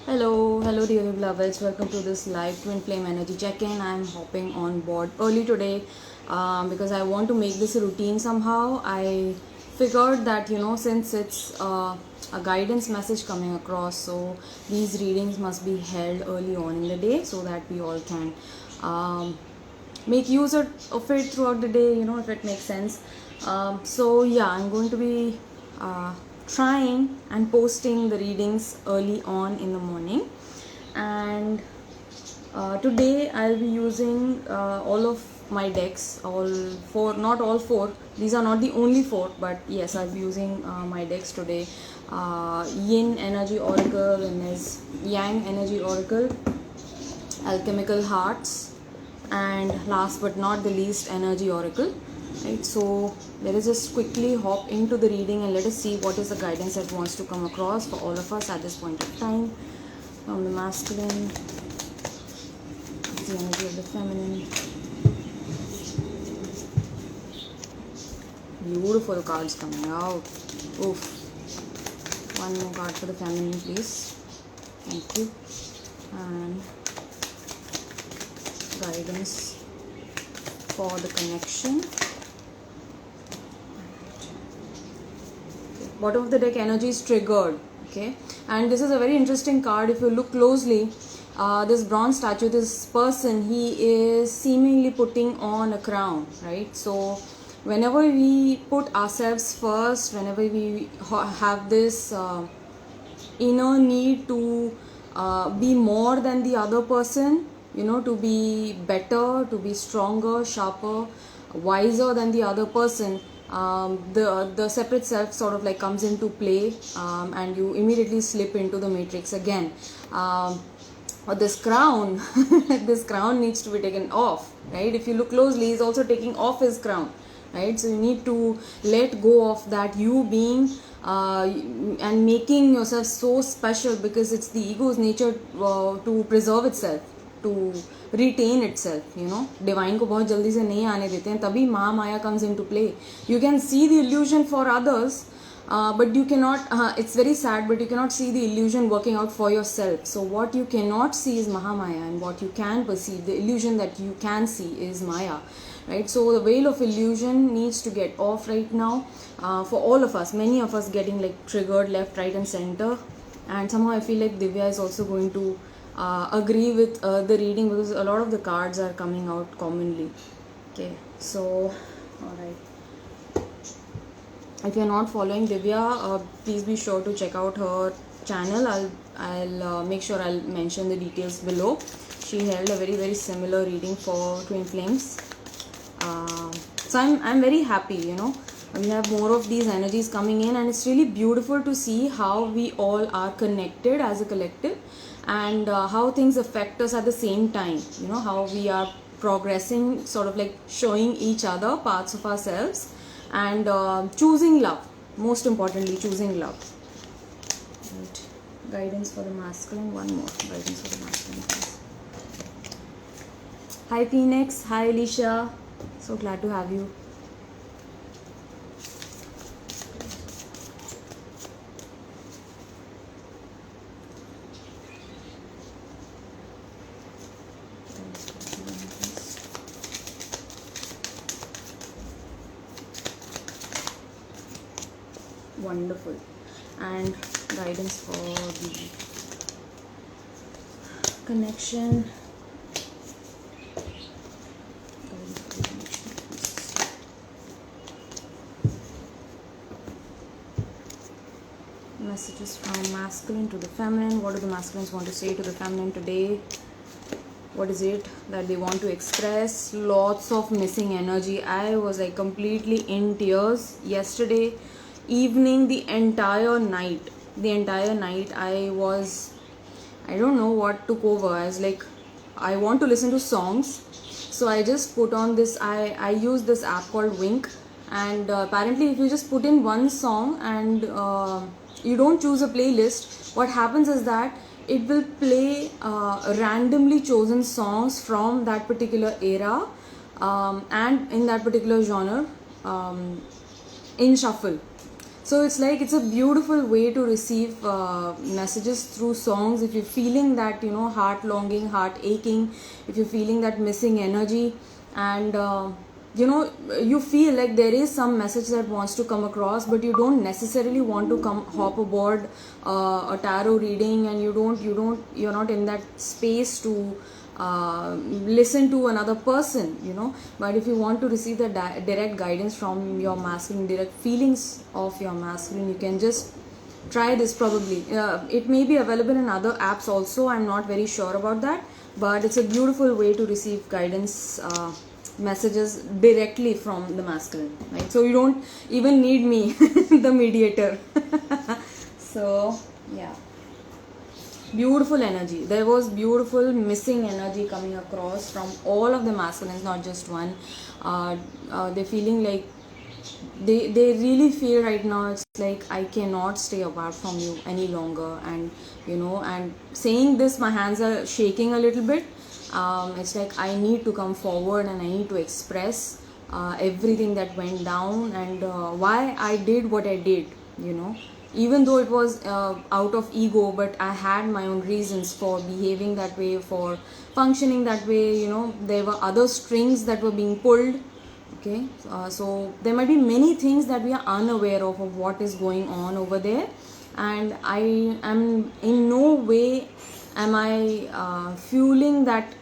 Hello, dear beloveds. Welcome to this live Twinflame energy check-in. I'm hopping on board early today because I want to make this a routine somehow. I figured that since it's a guidance message coming across, so these readings must be held early on in the day so that we all can make use of it throughout the day. If it makes sense. So yeah, I'm going to be trying and posting the readings early on in the morning, and today I'll be using all of my decks, all four, not all four, these are not the only four, but yes, I'll be using my decks today. Yin energy oracle, and is yang energy oracle, alchemical hearts, and last but not the least energy oracle. Right, so let us just quickly hop into the reading and let us see what is the guidance that wants to come across for all of us at this point of time. From the masculine, the energy of the feminine. Beautiful cards coming out. Oof. One more card for the feminine, please. Thank you. And guidance for the connection. Bottom of the deck, energy is triggered. Okay, and this is a very interesting card. If you look closely, this bronze statue, this person, he is seemingly putting on a crown, right? So whenever we put ourselves first, whenever we have this inner need to be more than the other person, to be better, to be stronger, sharper, wiser than the other person, the separate self sort of like comes into play, and you immediately slip into the matrix again. But this crown, this crown needs to be taken off, right? If you look closely, he's also taking off his crown, right? So you need to let go of that you being and making yourself so special, because it's the ego's nature to preserve itself, to retain itself. Divine को बहुत जल्दी से नहीं आने देते हैं, तभी Mahamaya comes into play. You can see the illusion for others, but you cannot, it's very sad, but you cannot see the illusion working out for yourself. So what you cannot see is Mahamaya, and what you can perceive, the illusion that you can see, is Maya, right? So the veil of illusion needs to get off right now, for all of us. Many of us getting like triggered left, right and center, and somehow I feel like Divya is also going to agree with the reading, because a lot of the cards are coming out commonly. Okay, so alright, if you're not following Divya, please be sure to check out her channel. I'll make sure I'll mention the details below. She held a very similar reading for Twin Flames. So I'm very happy. We have more of these energies coming in, and it's really beautiful to see how we all are connected as a collective, and how things affect us at the same time. How we are progressing, sort of like showing each other parts of ourselves, and choosing love, most importantly choosing love. Right. Guidance for the masculine. One more guidance for the masculine, please. Hi Phoenix, hi Alicia, so glad to have you. Wonderful. And guidance for the connection. Messages from masculine to the feminine. What do the masculines want to say to the feminine today? What is it that they want to express? Lots of missing energy. I was like completely in tears yesterday evening. The entire night I don't know what took over. I was like, I want to listen to songs, so I just put on this, I use this app called Wink, and apparently if you just put in one song and you don't choose a playlist, what happens is that it will play randomly chosen songs from that particular era, and in that particular genre, in shuffle. So it's like it's a beautiful way to receive messages through songs. If you're feeling that, you know, heart longing, heart aching, if you're feeling that missing energy, and you know, you feel like there is some message that wants to come across, but you don't necessarily want to come hop aboard a tarot reading, and you're not in that space to listen to another person, you know. But if you want to receive the direct guidance from your masculine, direct feelings of your masculine, you can just try this. Probably it may be available in other apps also, I'm not very sure about that, but it's a beautiful way to receive guidance messages directly from the masculine, right? So you don't even need me the mediator. So yeah, beautiful energy. There was beautiful missing energy coming across from all of the masculines, not just one. They're feeling like they really feel right now, it's like I cannot stay apart from you any longer. And you know, and saying this, my hands are shaking a little bit. It's like I need to come forward and I need to express everything that went down, and why I did what I did, you know. Even though it was out of ego, but I had my own reasons for behaving that way, for functioning that way, you know. There were other strings that were being pulled. Okay, so there might be many things that we are unaware of what is going on over there, and I am in no way am I fueling that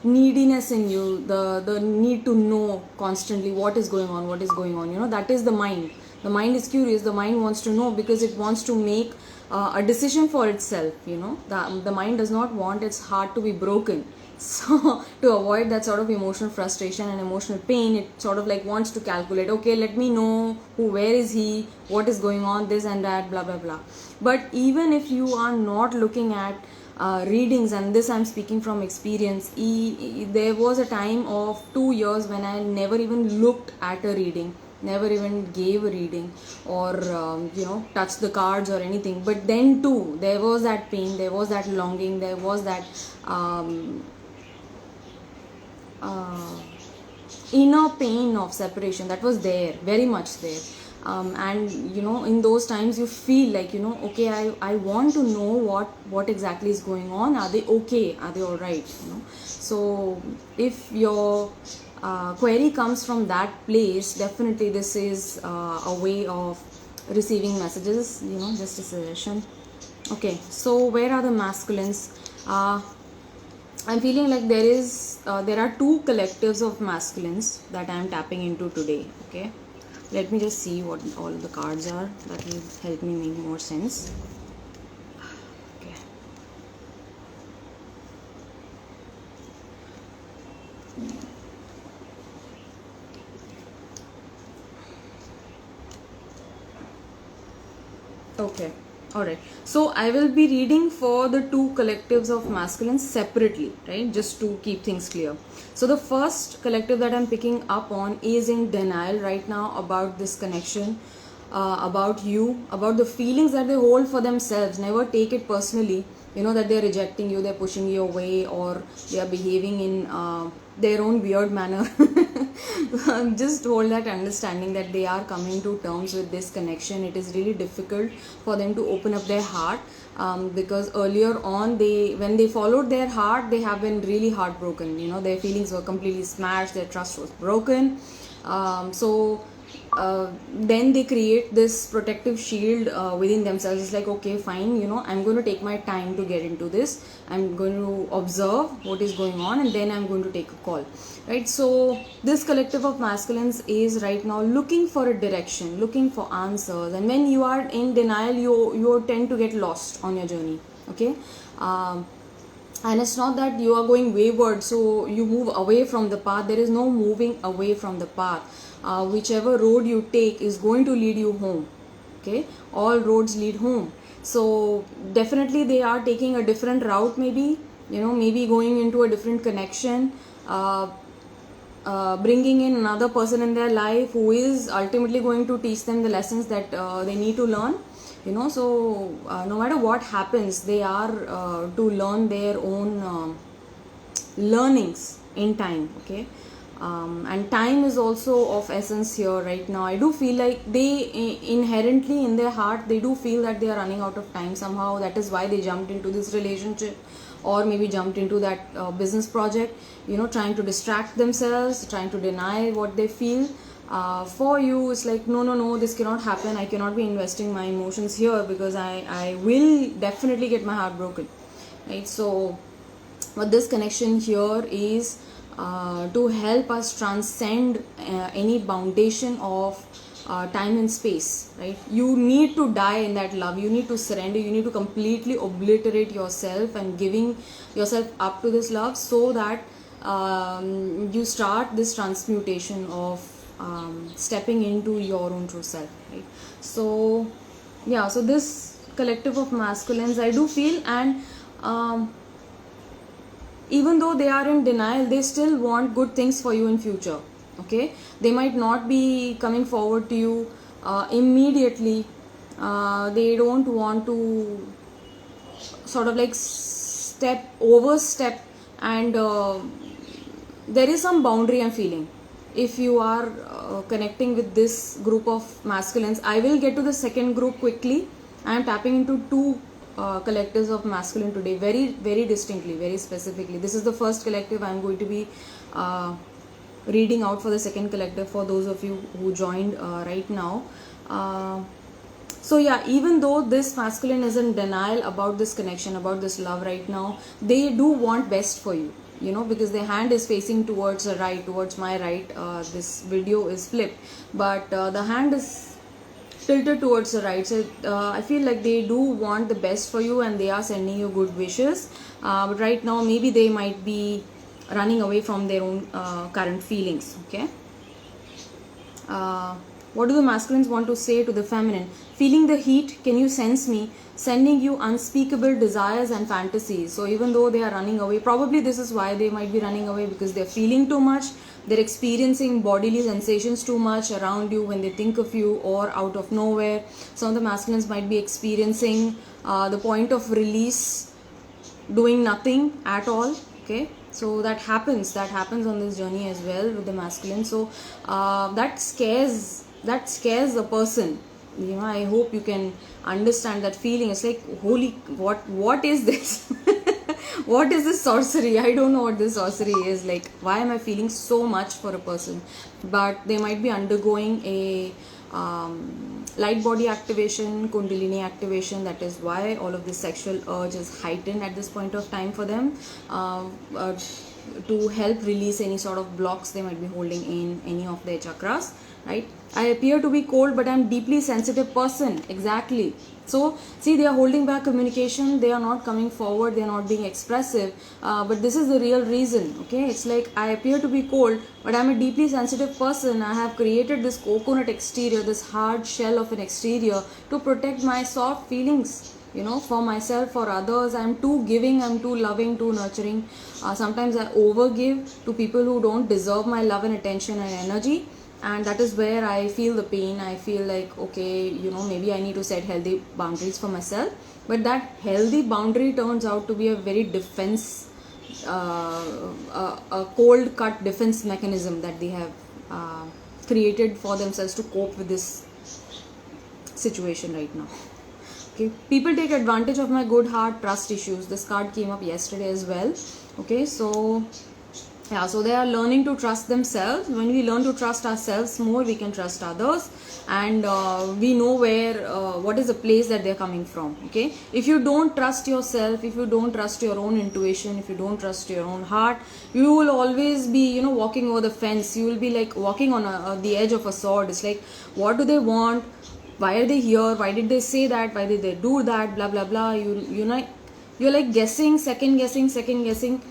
neediness in you, the need to know constantly what is going on, you know. That is the mind. The mind is curious, the mind wants to know because it wants to make a decision for itself, you know. The mind does not want its heart to be broken. So to avoid that sort of emotional frustration and emotional pain, it sort of like wants to calculate, okay, let me know where is he, what is going on, this and that, blah blah blah. But even if you are not looking at readings, and this I'm speaking from experience, there was a time of 2 years when I never even looked at a reading, never even gave a reading, or you know, touched the cards or anything. But then too, there was that pain, there was that longing, there was that inner pain of separation that was there, very much there. And you know, in those times you feel like, you know, okay, I want to know what exactly is going on. Are they okay? Are they all right? You know. So if your query comes from that place, definitely this is a way of receiving messages, you know, just a suggestion. Okay, so where are the masculines? I'm feeling like there are two collectives of masculines that I'm tapping into today. Okay, let me just see what all the cards are. That will help me make more sense. Okay. Okay. Alright, so I will be reading for the two collectives of masculines separately, right? Just to keep things clear. So the first collective that I'm picking up on is in denial right now about this connection, about you, about the feelings that they hold for themselves. Never take it personally, you know, that they're rejecting you, they're pushing you away, or they are behaving in their own weird manner. Just hold that understanding that they are coming to terms with this connection. It is really difficult for them to open up their heart, because earlier on, when they followed their heart, they have been really heartbroken. You know, their feelings were completely smashed, their trust was broken. Then they create this protective shield within themselves. It's like, okay, fine, you know, I'm going to take my time to get into this. I'm going to observe what is going on, and then I'm going to take a call, right? So this collective of masculines is right now looking for a direction, looking for answers. And when you are in denial, you tend to get lost on your journey. Okay. And it's not that you are going wayward, so you move away from the path. There is no moving away from the path. Whichever road you take is going to lead you home. Okay, all roads lead home. So definitely they are taking a different route, maybe, you know, maybe going into a different connection, bringing in another person in their life who is ultimately going to teach them the lessons that they need to learn, you know. So no matter what happens, they are to learn their own learnings in time. Okay. And time is also of essence here right now. I do feel like they inherently in their heart, they do feel that they are running out of time somehow. That is why they jumped into this relationship, or maybe jumped into that business project, trying to distract themselves, trying to deny what they feel. For you, it's like, no, this cannot happen. I cannot be investing my emotions here, because I will definitely get my heart broken, right? So but this connection here is to help us transcend any foundation of time and space, right? You need to die in that love. You need to surrender. You need to completely obliterate yourself and giving yourself up to this love, so that you start this transmutation of stepping into your own true self, right? So yeah, so this collective of masculines, I do feel, and even though they are in denial, they still want good things for you in future. Okay, they might not be coming forward to you immediately. They don't want to sort of like overstep, and there is some boundary I'm feeling. If you are connecting with this group of masculines, I will get to the second group quickly. I am tapping into two collectives of masculine today, very, very distinctly, very specifically. This is the first collective. I'm going to be reading out for the second collective for those of you who joined right now. So yeah, even though this masculine is in denial about this connection, about this love right now, they do want best for you, because their hand is facing towards the right, towards my right. This video is flipped, but the hand is tilted towards the right. So I feel like they do want the best for you, and they are sending you good wishes. But right now, maybe they might be running away from their own current feelings. Okay. What do the masculines want to say to the feminine? Feeling the heat, can you sense me? Sending you unspeakable desires and fantasies. So even though they are running away, probably this is why they might be running away, because they're feeling too much. They're experiencing bodily sensations too much around you when they think of you, or out of nowhere. Some of the masculines might be experiencing the point of release, doing nothing at all. Okay, so that happens on this journey as well with the masculine. So that scares a person. I hope you can understand that feeling. It's like, holy, what is this? What is this sorcery? I don't know what this sorcery is. Like, why am I feeling so much for a person? But they might be undergoing a light body activation, kundalini activation. That is why all of this sexual urge is heightened at this point of time for them, to help release any sort of blocks they might be holding in any of their chakras, right? I appear to be cold, but I'm deeply sensitive person. Exactly. So see, they are holding back communication. They are not coming forward. They are not being expressive. But this is the real reason. Okay, it's like, I appear to be cold, but I'm a deeply sensitive person. I have created this coconut exterior, this hard shell of an exterior, to protect my soft feelings, for myself, for others. I'm too giving, I'm too loving, too nurturing. Sometimes I overgive to people who don't deserve my love and attention and energy. And that is where I feel the pain. I feel like, okay, maybe I need to set healthy boundaries for myself. But that healthy boundary turns out to be a very defense, a cold cut defense mechanism that they have created for themselves to cope with this situation right now. Okay, people take advantage of my good heart, trust issues. This card came up yesterday as well. Okay, so yeah, so they are learning to trust themselves. When we learn to trust ourselves more, we can trust others, and we know what is the place that they're coming from. Okay, if you don't trust yourself, if you don't trust your own intuition, if you don't trust your own heart, you will always be, walking over the fence. You will be like walking on the edge of a sword. It's like, what do they want? Why are they here? Why did they say that? Why did they do that? Blah blah blah. You're like guessing, second guessing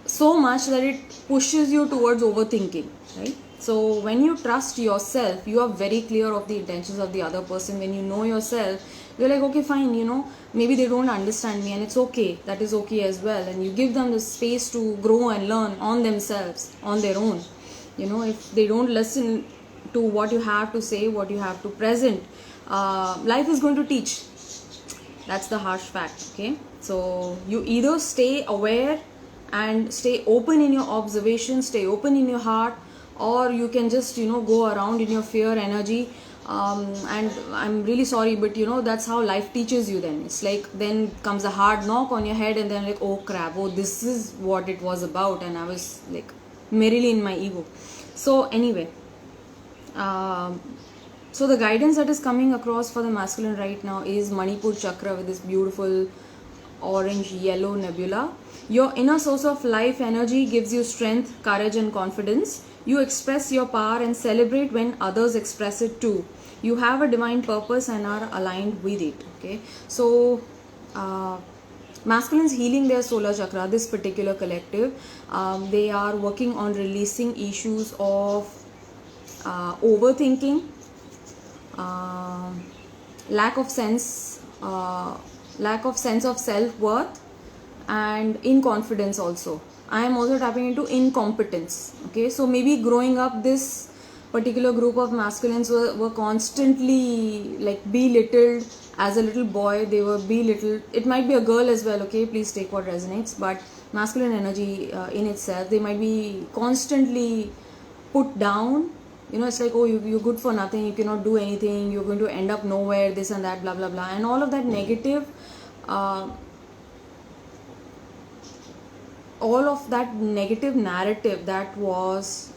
so much that it pushes you towards overthinking, right? So when you trust yourself, you are very clear of the intentions of the other person. When you know yourself, you're like, okay, fine, maybe they don't understand me, and it's okay. That is okay as well. And you give them the space to grow and learn on themselves, on their own. If they don't listen to what you have to say, what you have to present, life is going to teach. That's the harsh fact. Okay, so you either stay aware and stay open in your observation, stay open in your heart, or you can just go around in your fear energy. And I'm really sorry, but that's how life teaches you. Then it's like, then comes a hard knock on your head, and then like, oh crap, oh, this is what it was about, and I was like merrily in my ego. So anyway, so the guidance that is coming across for the masculine right now is Manipur chakra with this beautiful orange yellow nebula. Your inner source of life energy gives you strength, courage and confidence. You express your power and celebrate when others express it too. You have a divine purpose and are aligned with it. Okay, so masculines healing their solar chakra, this particular collective, they are working on releasing issues of overthinking, lack of sense of self-worth, and inconfidence also. I am also tapping into incompetence. Okay, so maybe growing up, this particular group of masculines were constantly like belittled. As a little boy, they were belittled. It might be a girl as well, okay, please take what resonates, but masculine energy in itself, they might be constantly put down. It's like, oh, you're good for nothing, you cannot do anything, you're going to end up nowhere, this and that, blah blah blah, and all of that negative narrative that was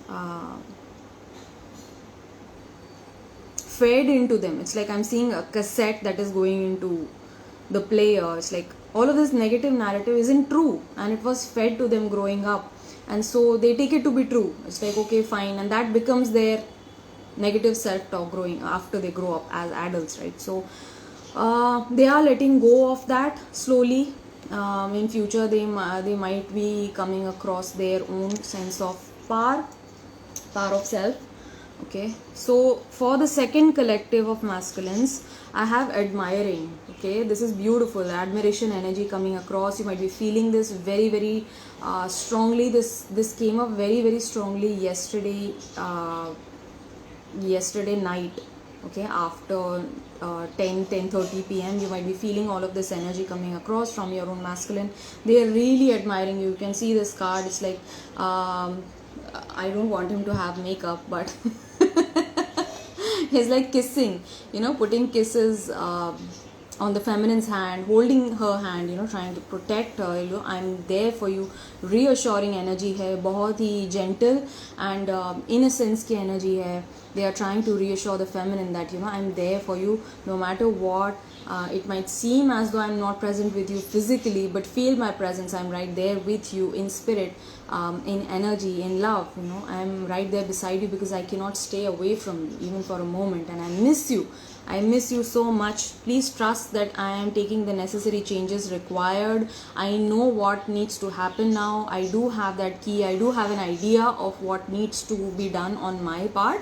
fed into them. It's like I'm seeing a cassette that is going into the player. It's like all of this negative narrative isn't true, and it was fed to them growing up, and so they take it to be true. It's like, okay, fine, and that becomes their negative self-talk growing after they grow up as adults, right? So they are letting go of that slowly. In future, they might be coming across their own sense of power of self. Okay, so for the second collective of masculines, I have admiring. Okay, this is beautiful, admiration energy coming across. You might be feeling this very, very strongly. This came up very, very strongly yesterday night. Okay, after 10:30 p.m. you might be feeling all of this energy coming across from your own masculine. They are really admiring you. You can see this card. It's like, I don't want him to have makeup, but he's like kissing, putting kisses on the feminine's hand, holding her hand, trying to protect her. I'm there for you. Reassuring energy hai, बहुत ही gentle and innocence की energy hai. They are trying to reassure the feminine that I'm there for you no matter what. It might seem as though I'm not present with you physically, but feel my presence. I'm right there with you in spirit, in energy, in love. I'm right there beside you because I cannot stay away from you even for a moment, and I miss you. I miss you so much. Please trust that I am taking the necessary changes required. I know what needs to happen now. I do have that key. I do have an idea of what needs to be done on my part.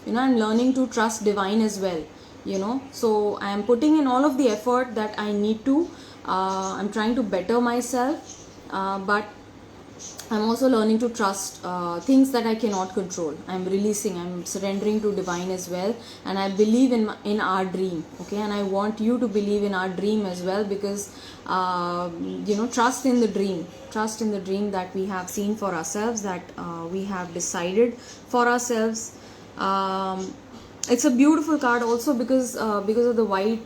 I'm learning to trust divine as well. So I am putting in all of the effort that I need to. I'm trying to better myself, but I'm also learning to trust things that I cannot control. I'm releasing, I'm surrendering to divine as well, and I believe in our dream. Okay, and I want you to believe in our dream as well, because trust in the dream that we have seen for ourselves, that we have decided for ourselves. It's a beautiful card also because of the white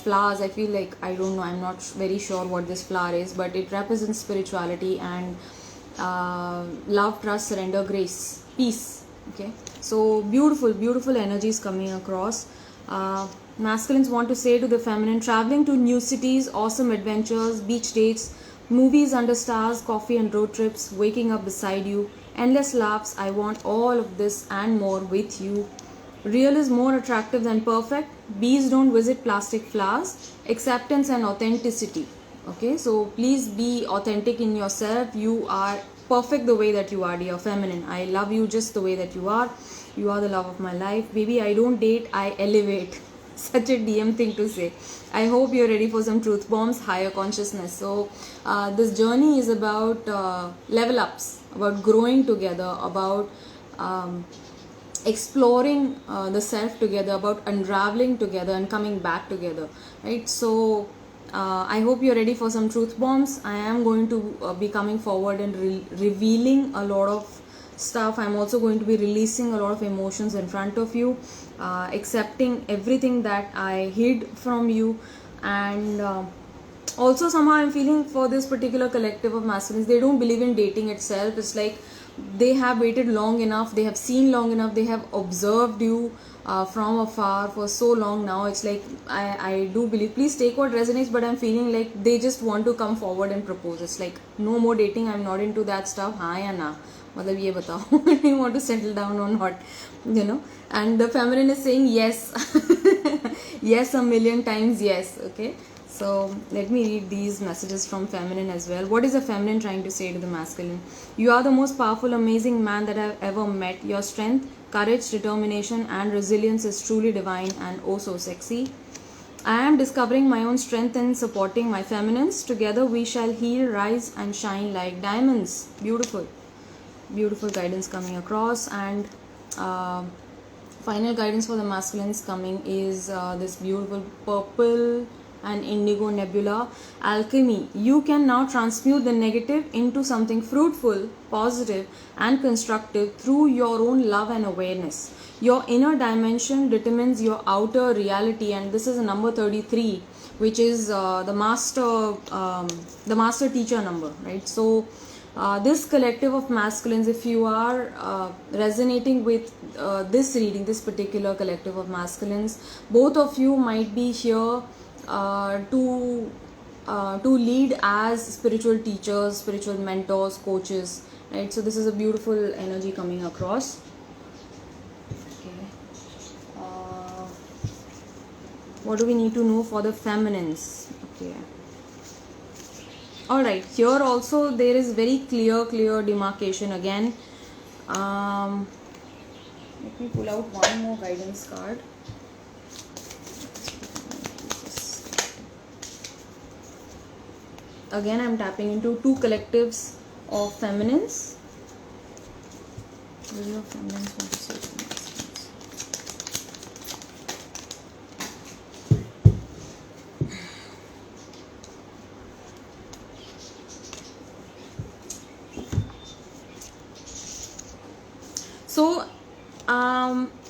flowers. I feel like, I don't know, I'm not very sure what this flower is, but it represents spirituality and love, trust, surrender, grace, peace. Okay, so beautiful energies coming across. Masculines want to say to the feminine, traveling to new cities, awesome adventures, beach dates, movies under stars, coffee and road trips, waking up beside you, endless laughs. I want all of this and more with you. Real is more attractive than perfect. Bees don't visit plastic flowers. Acceptance and authenticity. Okay, so please be authentic in yourself. You are perfect the way that you are, dear feminine. I love you just the way that you are. You are the love of my life. Baby, I don't date, I elevate. Such a DM thing to say. I hope you're ready for some truth bombs, higher consciousness. So this journey is about level ups, about growing together, about exploring the self together, about unraveling together and coming back together, right? So I hope you're ready for some truth bombs. I am going to be coming forward and revealing a lot of stuff. I'm also going to be releasing a lot of emotions in front of you, accepting everything that I hid from you, and also somehow I'm feeling for this particular collective of masculines, they don't believe in dating itself. It's like they have waited long enough, they have seen long enough, they have observed you from afar for so long now. It's like I do believe, please take what resonates, but I'm feeling like they just want to come forward and propose. It's like no more dating, I'm not into that stuff. हाँ या ना, मतलब ये बताओ, do you want to settle down or not, you know? And the feminine is saying yes. Yes, a million times yes. Okay, so let me read these messages from feminine as well. What is the feminine trying to say to the masculine? You are the most powerful, amazing man that I've ever met. Your strength, courage, determination and resilience is truly divine and oh so sexy. I am discovering my own strength and supporting my feminines. Together we shall heal, rise and shine like diamonds. Beautiful. Beautiful guidance coming across. And final guidance for the masculines coming is this beautiful purple and indigo nebula. Alchemy. You can now transmute the negative into something fruitful, positive and constructive through your own love and awareness. Your inner dimension determines your outer reality, and this is a number 33, which is the master teacher number, right? So this collective of masculines, if you are resonating with this reading, this particular collective of masculines, both of you might be here to lead as spiritual teachers, spiritual mentors, coaches, right? So this is a beautiful energy coming across. Okay. What do we need to know for the feminines? Okay. Alright, here also there is very clear demarcation again. Let me pull out one more guidance card. Again, I'm tapping into two collectives of feminines. What do your feminines want to say to me? So,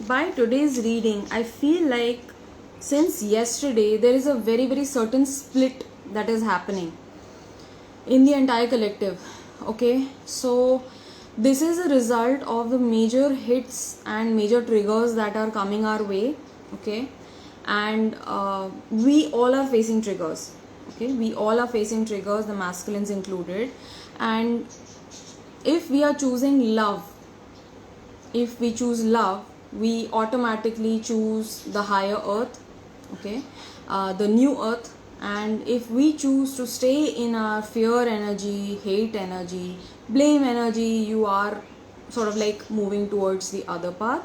by today's reading, I feel like since yesterday, there is a very certain split that is happening in the entire collective. Okay, so this is a result of the major hits and major triggers that are coming our way. Okay, and we all are facing triggers. Okay, we all are facing triggers, the masculines included. And if we are choosing love, if we choose love, we automatically choose the higher earth, okay, the new earth. And if we choose to stay in our fear energy, hate energy, blame energy, you are sort of like moving towards the other path.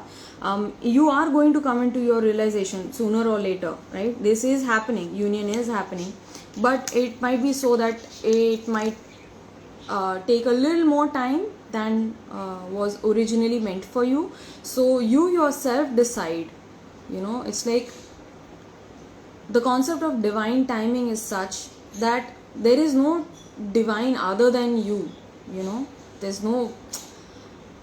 You are going to come into your realization sooner or later, right? This is happening, union is happening, but it might be so that it might take a little more time than was originally meant for you. So you yourself decide, you know. It's like the concept of divine timing is such that there is no divine other than you, you know. There's no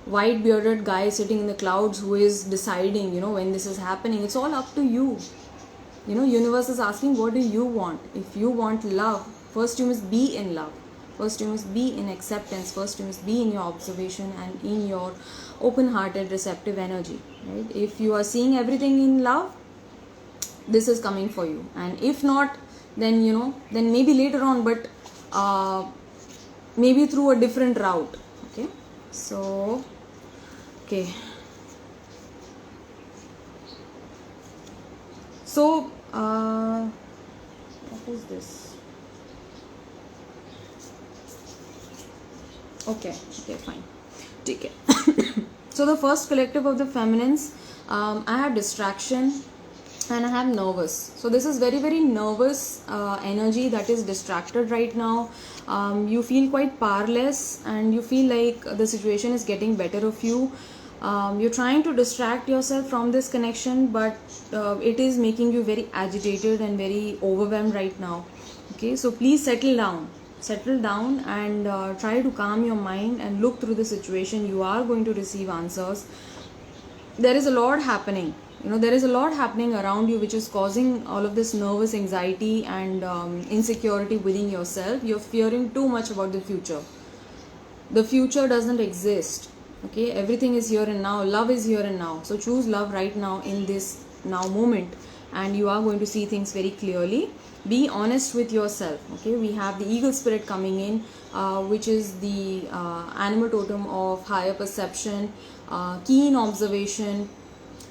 white bearded guy sitting in the clouds who is deciding, you know, when this is happening. It's all up to you, you know. Universe is asking, what do you want? If you want love, first you must be in love, first you must be in acceptance, first you must be in your observation and in your open-hearted receptive energy, right? If you are seeing everything in love, this is coming for you. And if not, then, you know, then maybe later on, but maybe through a different route. Okay, so okay, so what is this? Okay, fine, take it. So the first collective of the feminines, I have distraction and I have nervous. So this is very nervous energy that is distracted right now. You feel quite powerless and you feel like the situation is getting better of you. You're trying to distract yourself from this connection, but it is making you very agitated and very overwhelmed right now. Okay, so please settle down and try to calm your mind and look through the situation. You are going to receive answers. There is a lot happening, there is a lot happening around you which is causing all of this nervous anxiety and insecurity within yourself. You're fearing too much about the future. The future doesn't exist. Okay, everything is here and now. Love is here and now. So choose love right now in this now moment, and you are going to see things very clearly. Be honest with yourself. Okay, we have the eagle spirit coming in, which is the animal totem of higher perception, keen observation,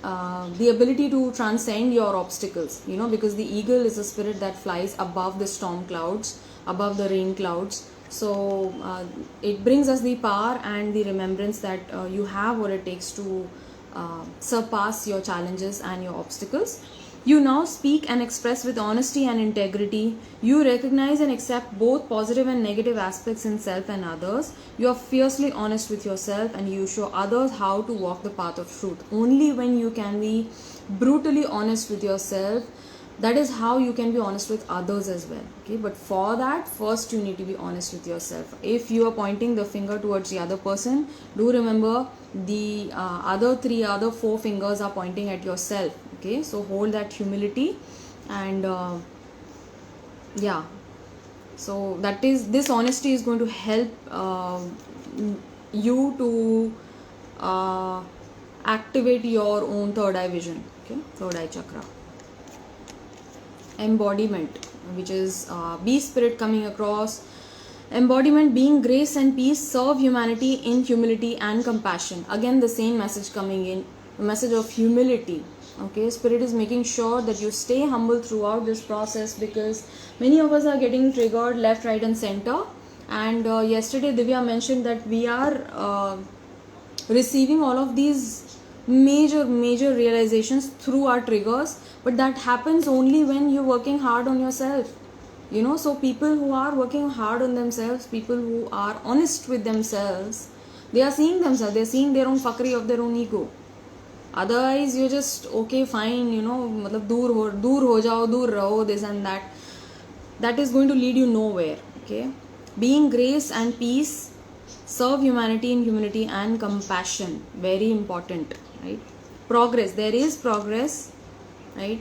the ability to transcend your obstacles, because the eagle is a spirit that flies above the storm clouds, above the rain clouds. So it brings us the power and the remembrance that you have what it takes to surpass your challenges and your obstacles. You now speak and express with honesty and integrity. You recognize and accept both positive and negative aspects in self and others. You are fiercely honest with yourself and you show others how to walk the path of truth. Only when you can be brutally honest with yourself, that is how you can be honest with others as well. Okay, but for that, first you need to be honest with yourself. If you are pointing the finger towards the other person, do remember the other four fingers are pointing at yourself. Okay, so hold that humility and so that is, this honesty is going to help you to activate your own third eye vision. Okay, third eye chakra. Embodiment, which is beast spirit coming across. Embodiment, being grace and peace, serve humanity in humility and compassion. Again, the same message coming in, the message of humility. Okay, spirit is making sure that you stay humble throughout this process, because many of us are getting triggered left, right and center. And yesterday Divya mentioned that we are receiving all of these major realizations through our triggers, but that happens only when you're working hard on yourself. So people who are working hard on themselves, people who are honest with themselves, they are seeing themselves, they're seeing their own fuckery of their own ego. Otherwise you're just okay, fine, matlab dur ho jao, dur raho, this and that. That is going to lead you nowhere. Okay, being grace and peace, serve humanity in humility and compassion, very important, right? Progress, there is progress, right?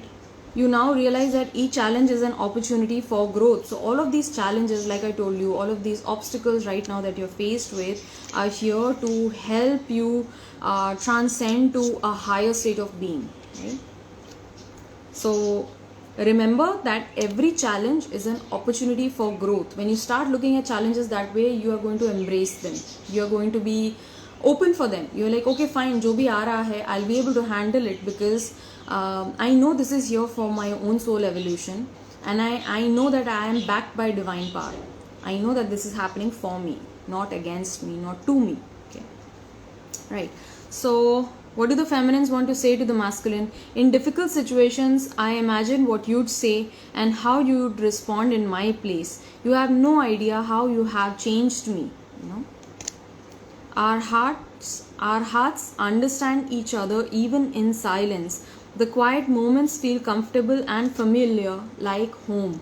You now realize that each challenge is an opportunity for growth. So all of these challenges, like I told you, all of these obstacles right now that you're faced with are here to help you transcend to a higher state of being, right? So remember that every challenge is an opportunity for growth. When you start looking at challenges that way, you are going to embrace them. You are going to be open for them. You're like, okay, fine, jo bhi aa raha hai, I'll be able to handle it, because I know this is here for my own soul evolution, and I know that I am backed by divine power. I know that this is happening for me, not against me, not to me. Okay, right? So what do the feminines want to say to the masculine? In difficult situations, I imagine what you'd say and how you'd respond in my place. You have no idea how you have changed me. Our hearts understand each other even in silence. The quiet moments feel comfortable and familiar, like home.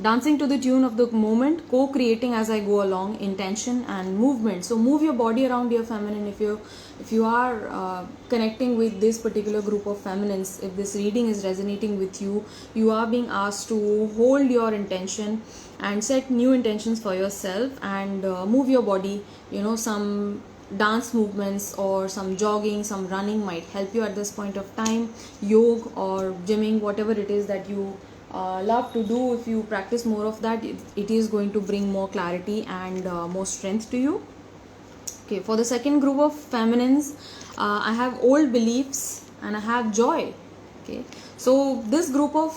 Dancing to the tune of the moment, co-creating as I go along, intention and movement. So move your body around, dear feminine. If you are connecting with this particular group of feminines, if this reading is resonating with you, you are being asked to hold your intention and set new intentions for yourself, and move your body. Some dance movements or some jogging, some running might help you at this point of time. Yoga or gymming, whatever it is that you love to do, if you practice more of that, it is going to bring more clarity and more strength to you. Okay, for the second group of feminines, I have old beliefs and I have joy. Okay, so this group of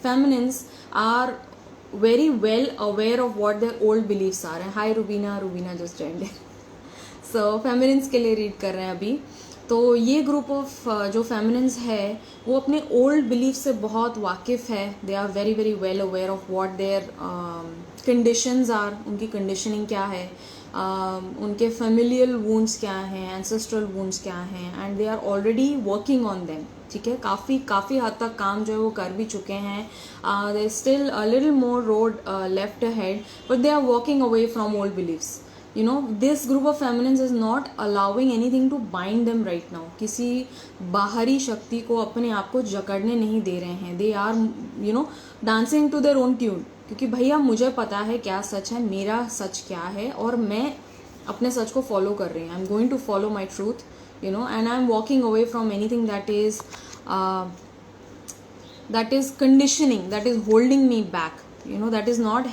feminines are very well aware of what their old beliefs are. And hi Rubina just joined in. So feminines के लिए read कर रहे हैं अभी. तो ये group of जो feminines है वो अपने ओल्ड बिलीफ से बहुत वाकिफ़ है. They are very well aware of what their conditions are, उनकी कंडीशनिंग क्या है, उनके familial wounds क्या हैं, ancestral wounds क्या हैं, and they are already working on them. ठीक है, काफ़ी हद तक काम जो है वो कर भी चुके हैं. There is still a little more road left ahead, but they are walking away from old beliefs. You know, this group of feminines is not allowing anything to bind them right now. किसी बाहरी शक्ति को अपने आप को जकड़ने नहीं दे रहे हैं. They are, you know, dancing to their own tune. क्योंकि भैया मुझे पता है क्या सच है, मेरा सच क्या है, और मैं अपने सच को फॉलो कर रही हूँ. I am going to follow my truth, you know, and I'm walking away from anything that is conditioning, that is holding me back, you know, that is not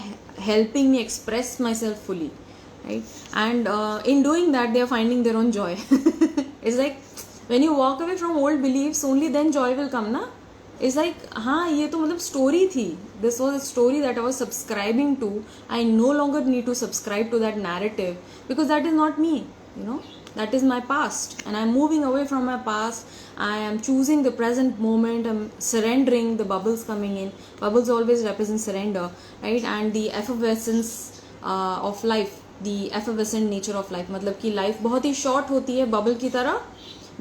helping me express myself fully, right? And in doing that they are finding their own joy. It's like when you walk away from old beliefs, only then joy will come, na? It's like, हाँ ये तो मतलब story थी, this was a story that I was subscribing to. I no longer need to subscribe to that narrative because that is not me, you know. That is my past, and I'm moving away from my past. I am choosing the present moment. I'm surrendering the bubbles coming in. Bubbles always represent surrender, right? And the effervescence of life, the effervescent nature of life. मतलब कि life बहुत ही short होती है bubble की तरह.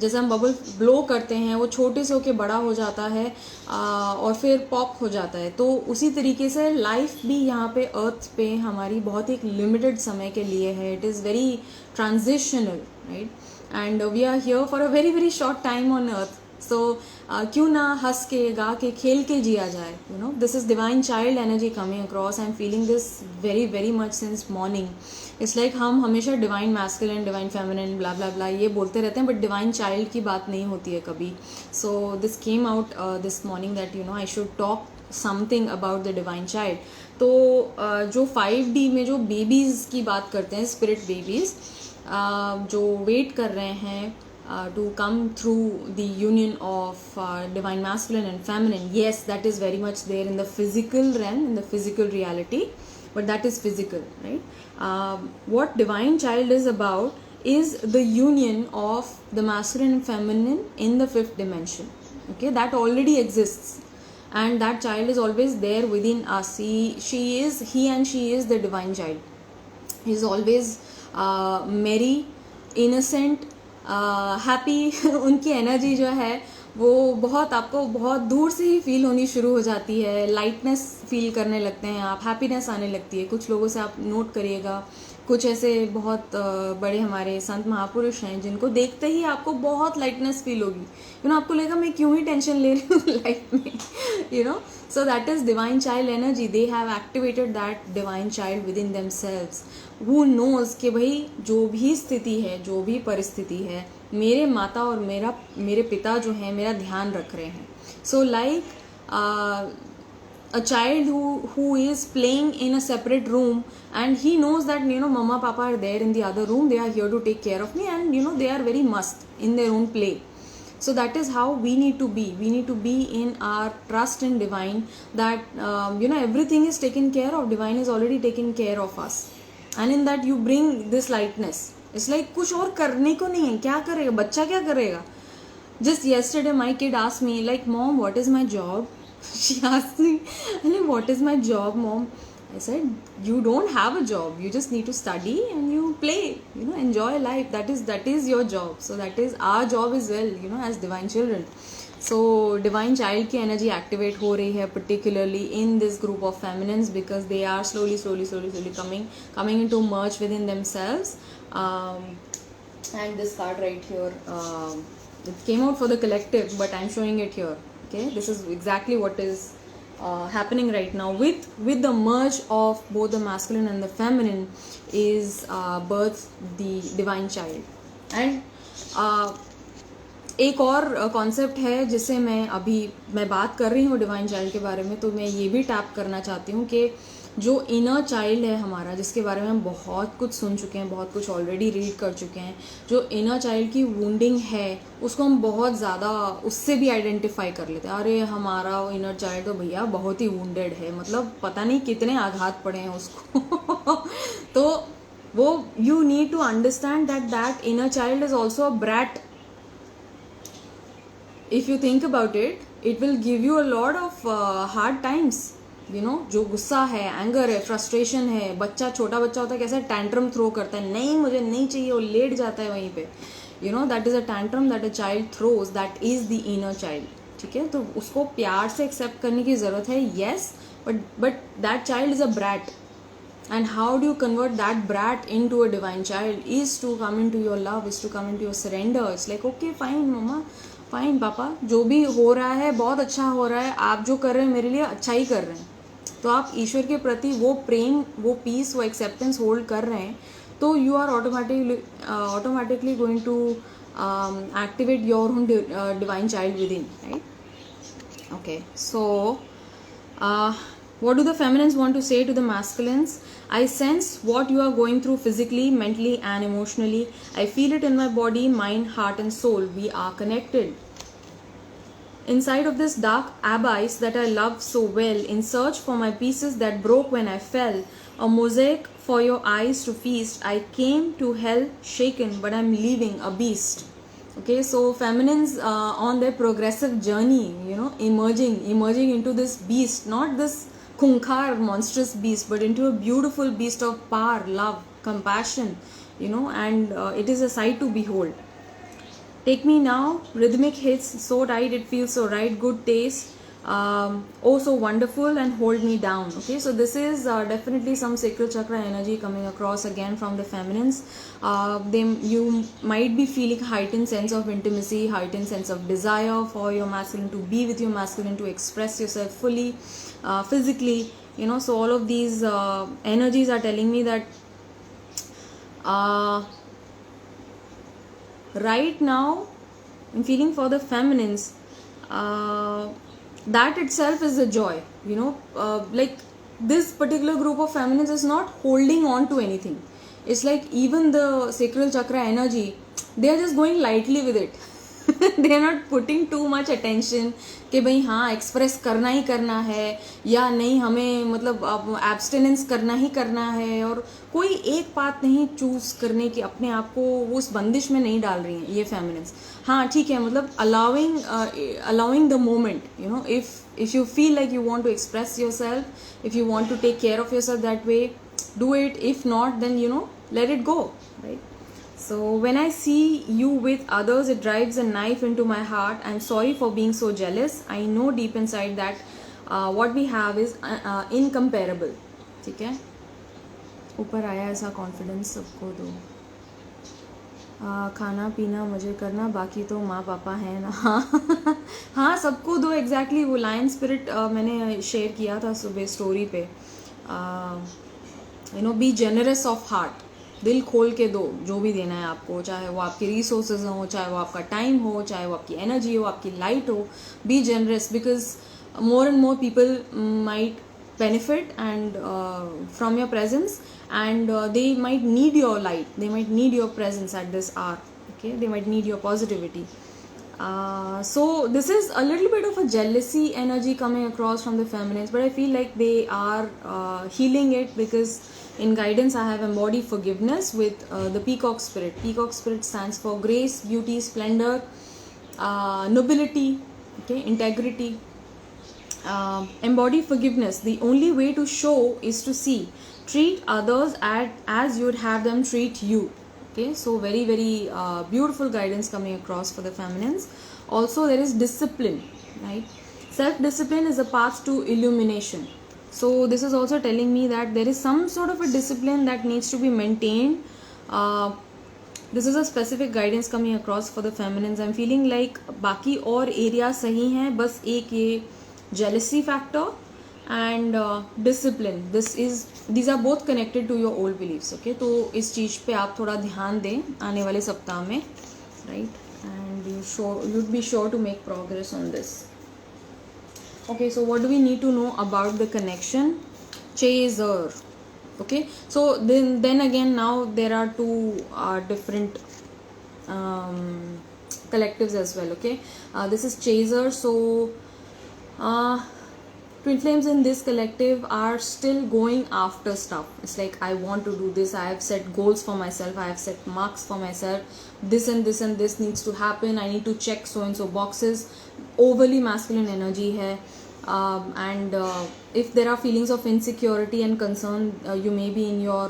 जैसे हम bubble blow करते हैं वो छोटे से होके बड़ा हो जाता है और फिर पॉप हो जाता है. तो उसी तरीके से लाइफ भी यहाँ पे अर्थ पे हमारी बहुत एक लिमिटेड समय के लिए है. It is very transitional, right? And we are here for a very very short time on earth. So क्यों ना हंस के गा के खेल के जिया जाए. You know, this is divine child energy coming across. I am feeling this very very much since morning. It's like हम हमेशा डिवाइन मैस्कुलिन, डिवाइन फेमिनिन, ब्ला ब्ला ब्ला ये बोलते रहते हैं, बट डिवाइन चाइल्ड की बात नहीं होती है कभी. So this came out this morning that you know I should talk something about the divine child. तो जो 5D में जो बेबीज़ की बात करते हैं, स्पिरिट बेबीज़ जो वेट कर रहे हैं to come through the union of divine masculine and feminine, yes, that is very much there in the physical realm, in the physical reality, but that is physical, right? What divine child is about is the union of the masculine and feminine in the 5th dimension. Okay, that already exists, and that child is always there within us. He and she is the divine child. He is always merry, innocent, happy. उनकी energy जो है वो बहुत आपको बहुत दूर से ही feel होनी शुरू हो जाती है. लाइटनेस फील करने लगते हैं आप, हैप्पीनेस आने लगती है. कुछ लोगों से आप नोट करिएगा, कुछ ऐसे बहुत बड़े हमारे संत महापुरुष हैं जिनको देखते ही आपको बहुत लाइटनेस फील होगी. यू नो, आपको लगेगा मैं क्यों ही टेंशन ले रही हूँ लाइफ में, you know. So that is divine child energy. They have activated that divine child within themselves, who knows कि भाई जो भी स्थिति है, जो भी परिस्थिति है, मेरे माता और मेरे पिता जो हैं मेरा ध्यान रख रहे हैं. So like a child who is playing in a separate room and he knows that, you know, mama papa are there in the other room, they are here to take care of me, and you know they are very must in their own play. So that is how we need to be. We need to be in our trust in divine, that you know, everything is taken care of. Divine is already taken care of us, and in that you bring this lightness. It's like कुछ और करने को नहीं है. क्या करेगा बच्चा, क्या करेगा? Just yesterday my kid asked me like, mom, what is my job? She asked me, what is my job, mom? I said, you don't have a job, you just need to study and you play, you know, enjoy life. That is your job. So that is our job as well, you know, as divine children. So divine child की energy activate हो रही है, particularly in this group of feminines, because they are slowly coming into merge within themselves. And this card right here, it came out for the collective, but I'm showing it here. Okay, this is exactly what is happening right now with the merge of both the masculine and the feminine is birth the divine child. And एक और concept है जिससे मैं बात कर रही हूँ divine child के बारे में, तो मैं ये भी टैप करना चाहती हूँ कि जो इनर चाइल्ड है हमारा, जिसके बारे में हम बहुत कुछ सुन चुके हैं, बहुत कुछ ऑलरेडी रीड कर चुके हैं, जो इनर चाइल्ड की वुंडिंग है उसको हम बहुत ज़्यादा उससे भी आइडेंटिफाई कर लेते हैं. अरे हमारा इनर चाइल्ड तो भैया बहुत ही वुंडेड है, मतलब पता नहीं कितने आघात पड़े हैं उसको. तो वो you need to understand that inner child is also a brat. If you think about it, it will give you a lot of hard times. You know, जो गुस्सा है, एंगर है, फ्रस्ट्रेशन है, बच्चा, छोटा बच्चा होता है कैसे टैंट्रम थ्रो करता है, नहीं मुझे नहीं चाहिए, वो लेट जाता है वहीं पे, you no, that is a tantrum that a child throws, that is the inner child. ठीक है, तो उसको प्यार से एक्सेप्ट करने की ज़रूरत है, yes, but that child is a brat. And how do you convert that brat into a divine child is to come into your love, is to come into your surrender. It's like, okay, fine mama, fine पापा, जो भी हो रहा है बहुत अच्छा हो रहा है, आप जो कर रहे हैं मेरे लिए अच्छा ही कर रहे हैं. तो आप ईश्वर के प्रति वो प्रेम, वो पीस, वो एक्सेप्टेंस होल्ड कर रहे हैं, तो you are automatically going to activate your own divine child within, right? Okay, so what do the feminines want to say to the masculines? I sense what you are going through physically, mentally and emotionally. I feel it in my body, mind, heart and soul. We are connected. Inside of this dark abyss that I love so well, in search for my pieces that broke when I fell, a mosaic for your eyes to feast, I came to hell shaken, but I'm leaving a beast. Okay, so feminines on their progressive journey, you know, emerging into this beast, not this khunkar monstrous beast, but into a beautiful beast of power, love, compassion, you know, and it is a sight to behold. Take me now, rhythmic hits so tight it feels so right, good taste, oh so wonderful, and hold me down. Okay, so this is definitely some sacral chakra energy coming across again from the feminines. You might be feeling heightened sense of intimacy, heightened sense of desire for your masculine, to be with your masculine, to express yourself fully, physically, you know. So all of these energies are telling me that right now I'm feeling for the feminines, that itself is a joy, you know. Like this particular group of feminines is not holding on to anything. It's like even the sacral chakra energy, they are just going lightly with it. They are not putting too much attention कि भाई हाँ express करना ही करना है या नहीं, हमें मतलब एब्सटेनेंस करना ही करना है, और कोई एक बात नहीं चूज करने की, अपने आप को उस बंदिश में नहीं डाल रही हैं ये फेमिनिन्स. हाँ ठीक है, मतलब allowing the moment, you know. If you feel like you want to express yourself, if you want to take care of yourself that way, do it. If not, then you know, let it go, right? So when I see you with others, it drives a knife into my heart. I'm sorry for being so jealous. I know deep inside that what we have is incomparable. ठीक है, ऊपर आया ऐसा confidence सबको दो, खाना पीना मुझे करना, बाकी तो माँ पापा हैं ना. हाँ सबको दो, एग्जैक्टली वो लायन स्पिरिट मैंने शेयर किया था सुबह स्टोरी पे. You know, be generous of heart, दिल खोल के दो जो भी देना है आपको, चाहे वो आपकी रिसोर्सेज हो, चाहे वो आपका टाइम हो, चाहे वो आपकी एनर्जी हो, आपकी लाइट हो. Be generous, because more and more people might benefit and from your presence, and they might need your light, they might need your presence at this hour. Okay, they might need your positivity. So this is a little bit of a jealousy energy coming across from the feminines, but I feel like they are healing it, because in guidance I have embodied forgiveness with the peacock spirit. Peacock spirit stands for grace, beauty, splendor, nobility, okay, integrity. Embody forgiveness. The only way to show is to see. Treat others as you would have them treat you. Okay, so very very beautiful guidance coming across for the feminines. Also there is discipline, right? Self-discipline is a path to illumination. So this is also telling me that there is some sort of a discipline that needs to be maintained. This is a specific guidance coming across for the feminines. I'm feeling like बाकी और area सही हैं, बस एक ये jealousy factor and discipline. These are both connected to your old beliefs. Okay, तो इस चीज़ पे आप थोड़ा ध्यान दें आने वाले सप्ताह में, right? And you'd be sure to make progress on this. Okay, so what do we need to know about the connection? Chaser. Okay, so then again, now there are two different collectives as well. Okay, this is Chaser. So twin flames in this collective are still going after stuff. It's like, I want to do this, I have set goals for myself, I have set marks for myself, this and this and this needs to happen, I need to check so and so boxes. Overly masculine energy hai, and if there are feelings of insecurity and concern, you may be in your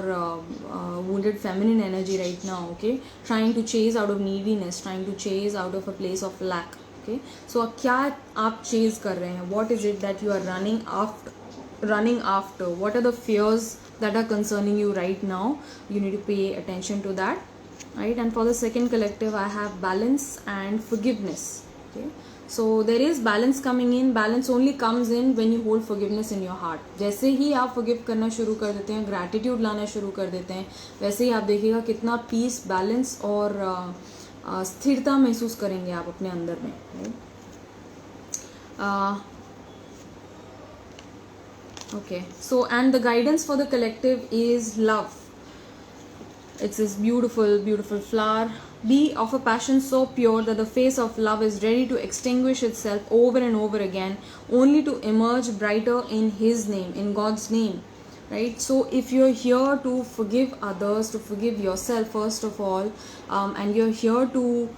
wounded feminine energy right now, okay, trying to chase out of neediness, trying to chase out of a place of lack, okay. So क्या आप chase कर रहे हैं? What is it that you are running after? What are the fears that are concerning you right now? You need to pay attention to that, right? And for the second collective, I have balance and forgiveness, okay. So there is balance coming in. Balance only comes in when you hold forgiveness in your heart. जैसे ही आप forgive करना शुरू कर देते हैं, gratitude लाना शुरू कर देते हैं, वैसे ही आप देखिएगा कितना peace, balance और स्थिरता महसूस करेंगे आप अपने अंदर में, right? Okay, so and the guidance for the collective is love. It's this beautiful flower. Be of a passion so pure that the face of love is ready to extinguish itself over and over again, only to emerge brighter in His name, in God's name, right? So if you're here to forgive others, to forgive yourself first of all, and you're here to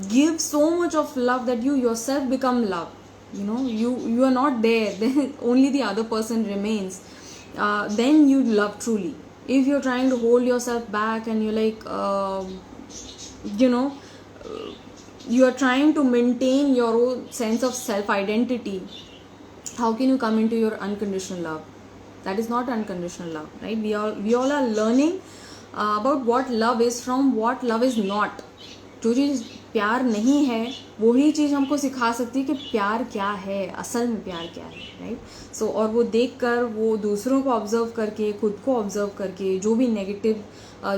give so much of love that you yourself become love, you know, you are not there, then only the other person remains, then you love truly. If you're trying to hold yourself back and you're like you are trying to maintain your own sense of self identity, how can you come into your unconditional love? That is not unconditional love, right? We all are learning about what love is from what love is not. जो चीज़ प्यार नहीं है वही चीज़ हमको सिखा सकती है कि प्यार क्या है, असल में प्यार क्या है, राइट? सो और वो देखकर, वो दूसरों को ऑब्जर्व करके, खुद को ऑब्जर्व करके, जो भी नेगेटिव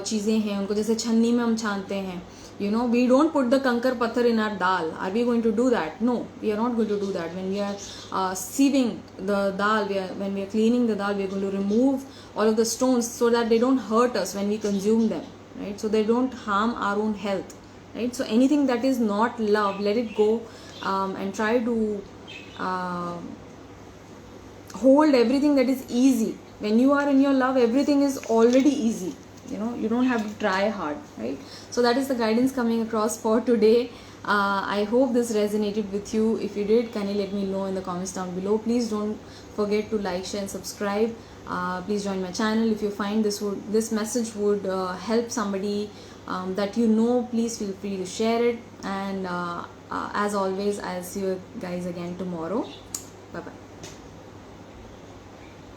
चीज़ें हैं उनको जैसे छन्नी में हम छानते हैं, you know, we don't put the kankar pathar in our dal. Are we going to do that? No, we are not going to do that. When we are sieving the dal, when we are cleaning the dal, we are going to remove all of the stones so that they don't hurt us when we consume them, right? So they don't harm our own health, right? So anything that is not love, let it go, and try to hold everything that is easy. When you are in your love, everything is already easy. You know, you don't have to try hard, right? So that is the guidance coming across for today. I hope this resonated with you. If you did, kindly let me know in the comments down below. Please don't forget to like, share and subscribe. Please join my channel. If you find this message would help somebody that you know, please feel free to share it. And as always, I'll see you guys again tomorrow. Bye bye.